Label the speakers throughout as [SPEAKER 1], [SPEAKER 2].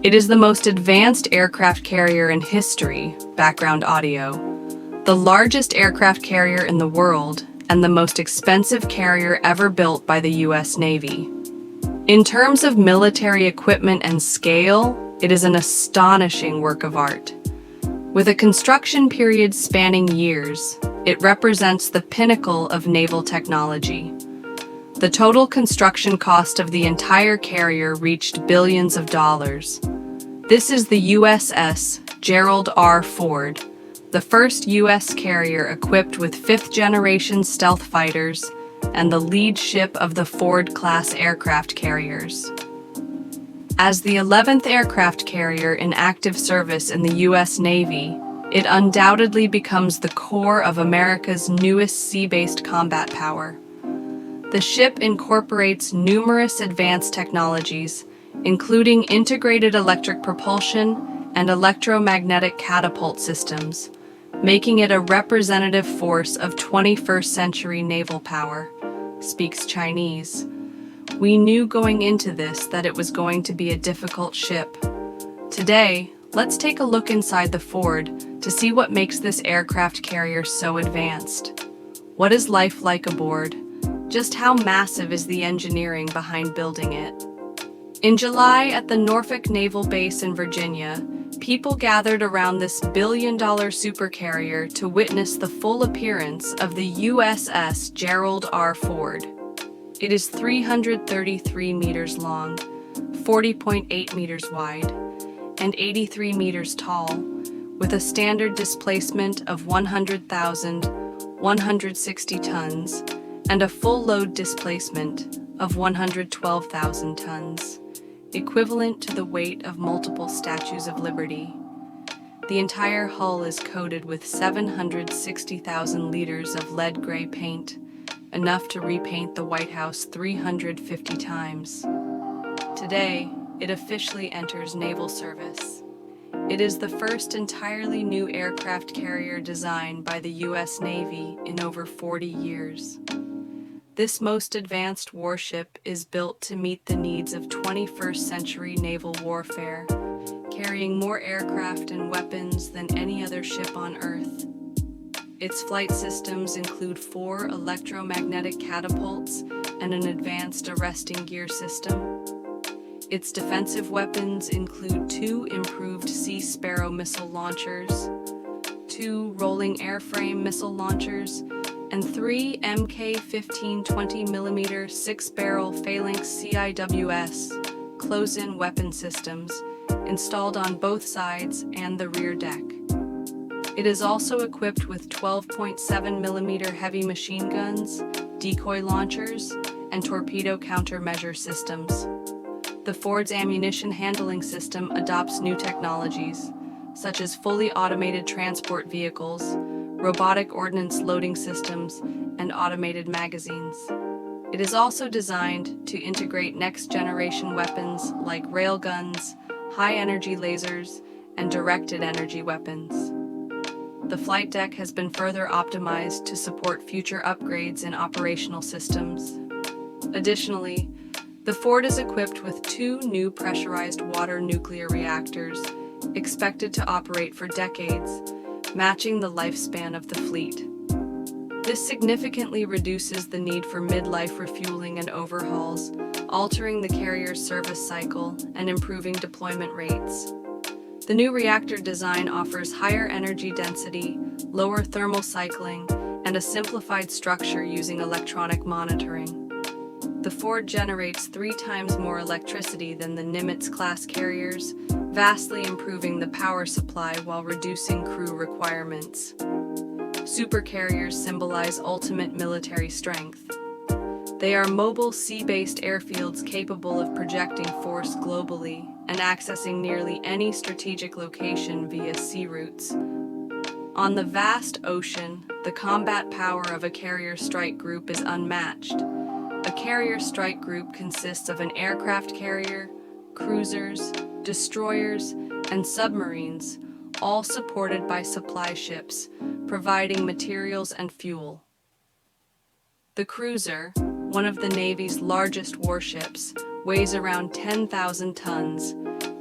[SPEAKER 1] It is the most advanced aircraft carrier in history, background audio, the largest aircraft carrier in the world, and the most expensive carrier ever built by the U.S. Navy. In terms of military equipment and scale, it is an astonishing work of art. With a construction period spanning years, it represents the pinnacle of naval technology. The total construction cost of the entire carrier reached billions of dollars. This is the USS Gerald R. Ford, the first U.S. carrier equipped with fifth-generation stealth fighters and the lead ship of the Ford-class aircraft carriers. As the 11th aircraft carrier in active service in the U.S. Navy, it undoubtedly becomes the core of America's newest sea-based combat power. The ship incorporates numerous advanced technologies, including integrated electric propulsion and electromagnetic catapult systems, making it a representative force of 21st century naval power. Speaks Chinese. We knew going into this that it was going to be a difficult ship. Today, let's take a look inside the Ford to see what makes this aircraft carrier so advanced. What is life like aboard? Just how massive is the engineering behind building it? In July, at the Norfolk Naval Base in Virginia, people gathered around this billion-dollar supercarrier to witness the full appearance of the USS Gerald R. Ford. It is 333 meters long, 40.8 meters wide, and 83 meters tall, with a standard displacement of 100,160 tons and a full load displacement of 112,000 tons, equivalent to the weight of multiple Statues of Liberty. The entire hull is coated with 760,000 liters of lead gray paint, enough to repaint the White House 350 times. Today, it officially enters naval service. It is the first entirely new aircraft carrier designed by the U.S. Navy in over 40 years. This most advanced warship is built to meet the needs of 21st century naval warfare, carrying more aircraft and weapons than any other ship on Earth. Its flight systems include 4 electromagnetic catapults and an advanced arresting gear system. Its defensive weapons include 2 improved Sea Sparrow missile launchers, 2 rolling airframe missile launchers, and 3 Mk-15 20mm 6-barrel Phalanx CIWS close-in weapon systems installed on both sides and the rear deck. It is also equipped with 12.7mm heavy machine guns, decoy launchers, and torpedo countermeasure systems. The Ford's ammunition handling system adopts new technologies, such as fully automated transport vehicles, robotic ordnance loading systems, and automated magazines. It is also designed to integrate next-generation weapons like railguns, high-energy lasers, and directed energy weapons. The flight deck has been further optimized to support future upgrades in operational systems. Additionally, the Ford is equipped with 2 new pressurized water nuclear reactors, expected to operate for decades, matching the lifespan of the fleet. This significantly reduces the need for mid-life refueling and overhauls, altering the carrier's service cycle and improving deployment rates. The new reactor design offers higher energy density, lower thermal cycling, and a simplified structure using electronic monitoring. The Ford generates 3 times more electricity than the Nimitz-class carriers, vastly improving the power supply while reducing crew requirements. Supercarriers symbolize ultimate military strength. They are mobile sea-based airfields capable of projecting force globally and accessing nearly any strategic location via sea routes. On the vast ocean, the combat power of a carrier strike group is unmatched. A carrier strike group consists of an aircraft carrier, cruisers, destroyers, and submarines, all supported by supply ships, providing materials and fuel. The cruiser, one of the Navy's largest warships, weighs around 10,000 tons,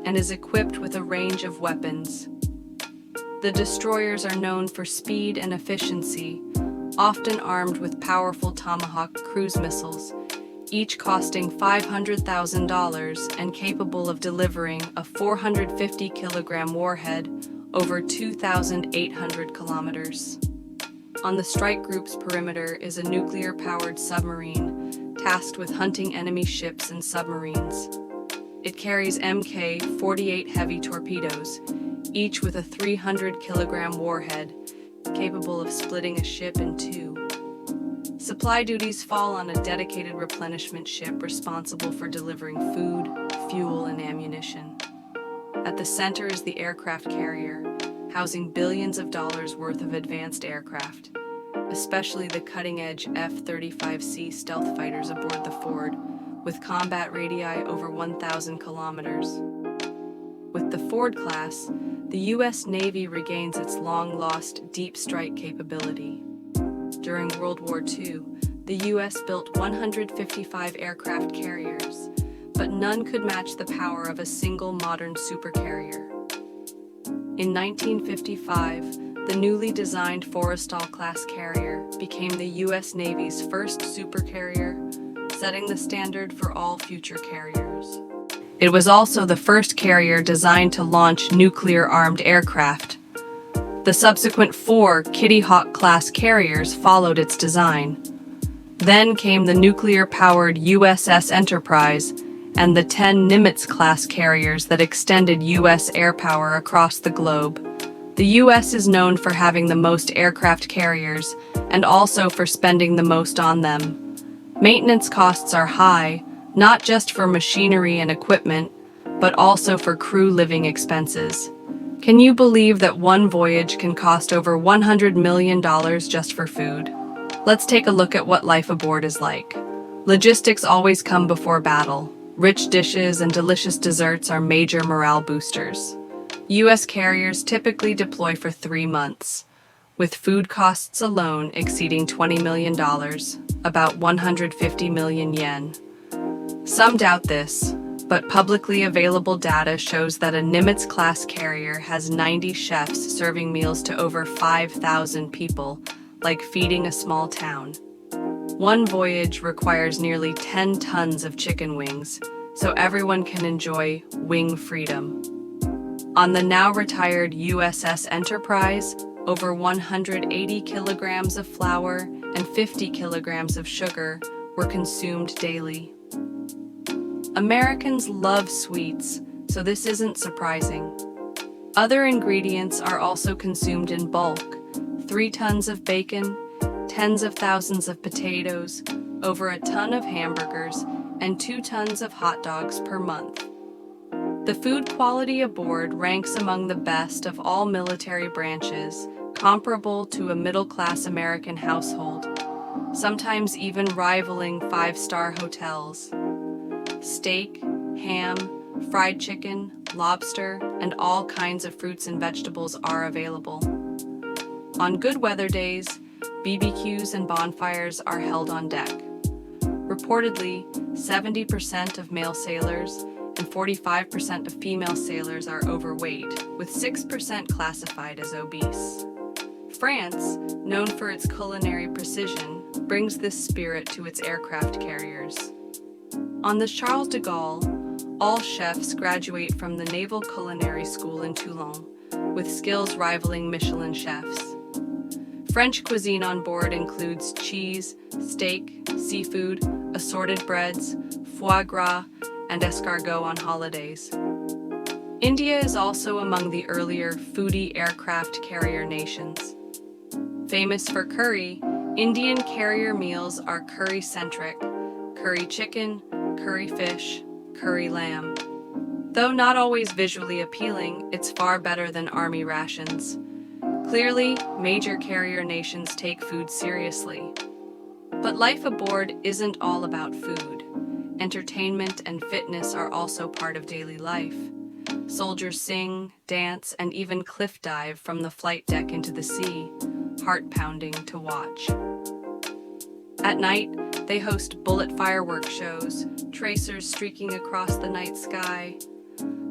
[SPEAKER 1] and is equipped with a range of weapons. The destroyers are known for speed and efficiency, often armed with powerful Tomahawk cruise missiles, each costing $500,000 and capable of delivering a 450-kilogram warhead over 2,800 kilometers. On the strike group's perimeter is a nuclear-powered submarine tasked with hunting enemy ships and submarines. It carries Mk-48 heavy torpedoes, each with a 300-kilogram warhead, capable of splitting a ship in two. Supply duties fall on a dedicated replenishment ship responsible for delivering food, fuel, and ammunition. At the center is the aircraft carrier, housing billions of dollars worth of advanced aircraft, especially the cutting-edge F-35C stealth fighters aboard the Ford, with combat radii over 1,000 kilometers. With the Ford class, the U.S. Navy regains its long-lost deep strike capability. During World War II, the U.S. built 155 aircraft carriers, but none could match the power of a single modern supercarrier. In 1955, the newly designed Forrestal-class carrier became the U.S. Navy's first supercarrier, setting the standard for all future carriers. It was also the first carrier designed to launch nuclear-armed aircraft. The subsequent 4 Kitty Hawk-class carriers followed its design. Then came the nuclear-powered USS Enterprise and the 10 Nimitz-class carriers that extended U.S. air power across the globe. The U.S. is known for having the most aircraft carriers and also for spending the most on them. Maintenance costs are high, not just for machinery and equipment, but also for crew living expenses. Can you believe that one voyage can cost over $100 million just for food? Let's take a look at what life aboard is like. Logistics always come before battle. Rich dishes and delicious desserts are major morale boosters. U.S. carriers typically deploy for 3 months, with food costs alone exceeding $20 million, about 150 million yen. Some doubt this, but publicly available data shows that a Nimitz-class carrier has 90 chefs serving meals to over 5,000 people, like feeding a small town. One voyage requires nearly 10 tons of chicken wings, so everyone can enjoy wing freedom. On the now-retired USS Enterprise, over 180 kilograms of flour and 50 kilograms of sugar were consumed daily. Americans love sweets, so this isn't surprising. Other ingredients are also consumed in bulk: 3 tons of bacon, tens of thousands of potatoes, over a ton of hamburgers, and 2 tons of hot dogs per month. The food quality aboard ranks among the best of all military branches, comparable to a middle-class American household, sometimes even rivaling 5-star hotels. Steak, ham, fried chicken, lobster, and all kinds of fruits and vegetables are available. On good weather days, BBQs and bonfires are held on deck. Reportedly, 70% of male sailors and 45% of female sailors are overweight, with 6% classified as obese. France, known for its culinary precision, brings this spirit to its aircraft carriers. On the Charles de Gaulle, all chefs graduate from the Naval Culinary School in Toulon, with skills rivaling Michelin chefs. French cuisine on board includes cheese, steak, seafood, assorted breads, foie gras, and escargot on holidays. India is also among the earlier foodie aircraft carrier nations. Famous for curry, Indian carrier meals are curry-centric: curry chicken, curry fish, curry lamb. Though not always visually appealing, it's far better than army rations. Clearly, major carrier nations take food seriously. But life aboard isn't all about food. Entertainment and fitness are also part of daily life. Soldiers sing, dance, and even cliff dive from the flight deck into the sea, heart-pounding to watch. At night, they host bullet fireworks shows, tracers streaking across the night sky.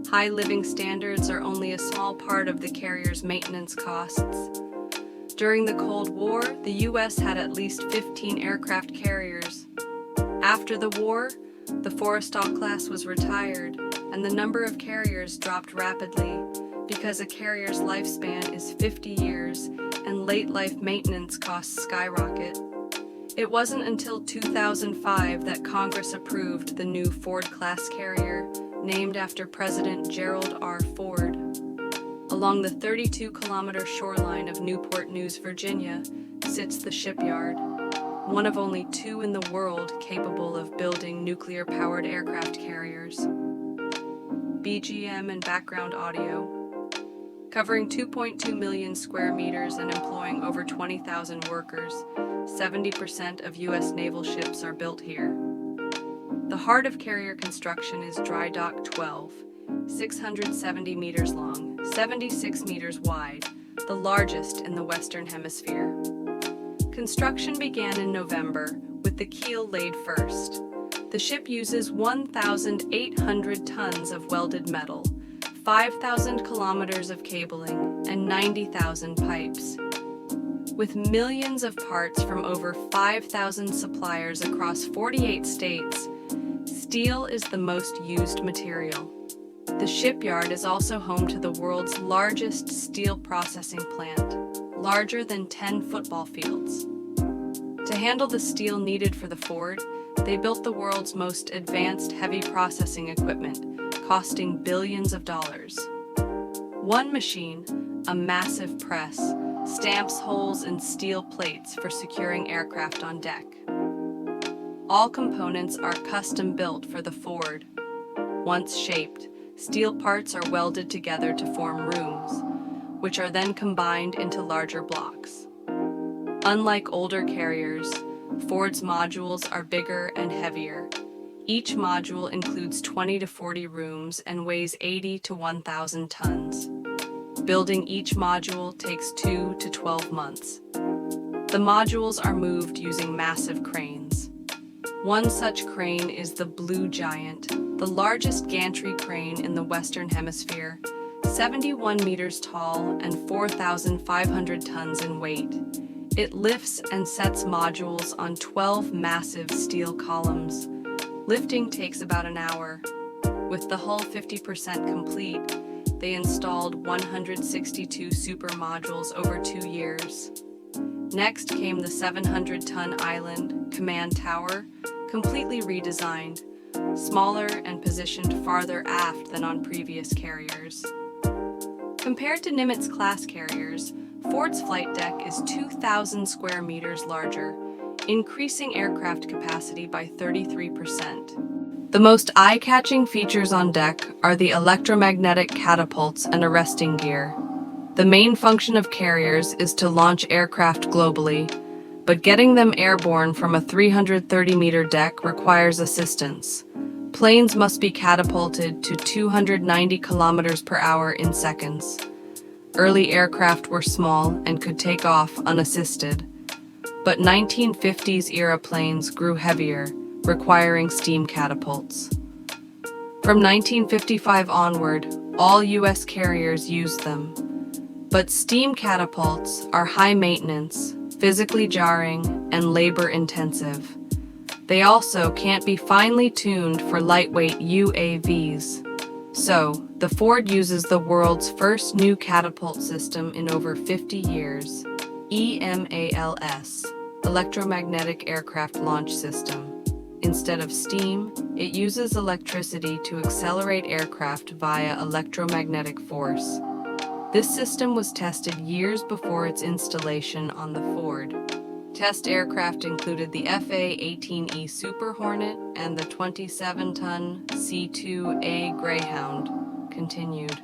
[SPEAKER 1] High living standards are only a small part of the carrier's maintenance costs. During the Cold War, the U.S. had at least 15 aircraft carriers. After the war, the Forrestal class was retired, and the number of carriers dropped rapidly because a carrier's lifespan is 50 years and late-life maintenance costs skyrocket. It wasn't until 2005 that Congress approved the new Ford-class carrier, named after President Gerald R. Ford. Along the 32-kilometer shoreline of Newport News, Virginia, sits the shipyard, one of only 2 in the world capable of building nuclear-powered aircraft carriers. BGM and background audio. Covering 2.2 million square meters and employing over 20,000 workers, 70% of U.S. naval ships are built here. The heart of carrier construction is Dry Dock 12, 670 meters long, 76 meters wide, the largest in the Western Hemisphere. Construction began in November, with the keel laid first. The ship uses 1,800 tons of welded metal, 5,000 kilometers of cabling, and 90,000 pipes. With millions of parts from over 5,000 suppliers across 48 states, steel is the most used material. The shipyard is also home to the world's largest steel processing plant, larger than 10 football fields. To handle the steel needed for the Ford, they built the world's most advanced heavy processing equipment, costing billions of dollars. One machine, a massive press, stamps holes in steel plates for securing aircraft on deck. All components are custom-built for the Ford. Once shaped, steel parts are welded together to form rooms, which are then combined into larger blocks. Unlike older carriers, Ford's modules are bigger and heavier. Each module includes 20 to 40 rooms and weighs 80 to 1,000 tons. Building each module takes 2 to 12 months. The modules are moved using massive cranes. One such crane is the Blue Giant, the largest gantry crane in the Western Hemisphere, 71 meters tall and 4,500 tons in weight. It lifts and sets modules on 12 massive steel columns. Lifting takes about an hour. With the hull 50% complete, they installed 162 super modules over 2 years. Next came the 700-ton island command tower, completely redesigned, smaller and positioned farther aft than on previous carriers. Compared to Nimitz-class carriers, Ford's flight deck is 2,000 square meters larger, increasing aircraft capacity by 33%. The most eye-catching features on deck are the electromagnetic catapults and arresting gear. The main function of carriers is to launch aircraft globally, but getting them airborne from a 330-meter deck requires assistance. Planes must be catapulted to 290 kilometers per hour in seconds. Early aircraft were small and could take off unassisted, but 1950s-era planes grew heavier, requiring steam catapults. From 1955 onward, all U.S. carriers used them. But steam catapults are high maintenance, physically jarring, and labor-intensive. They also can't be finely tuned for lightweight UAVs. So, the Ford uses the world's first new catapult system in over 50 years, EMALS, Electromagnetic Aircraft Launch System. Instead of steam, it uses electricity to accelerate aircraft via electromagnetic force. This system was tested years before its installation on the Ford. Test aircraft included the FA-18E Super Hornet and the 27-ton C-2A Greyhound. Continued.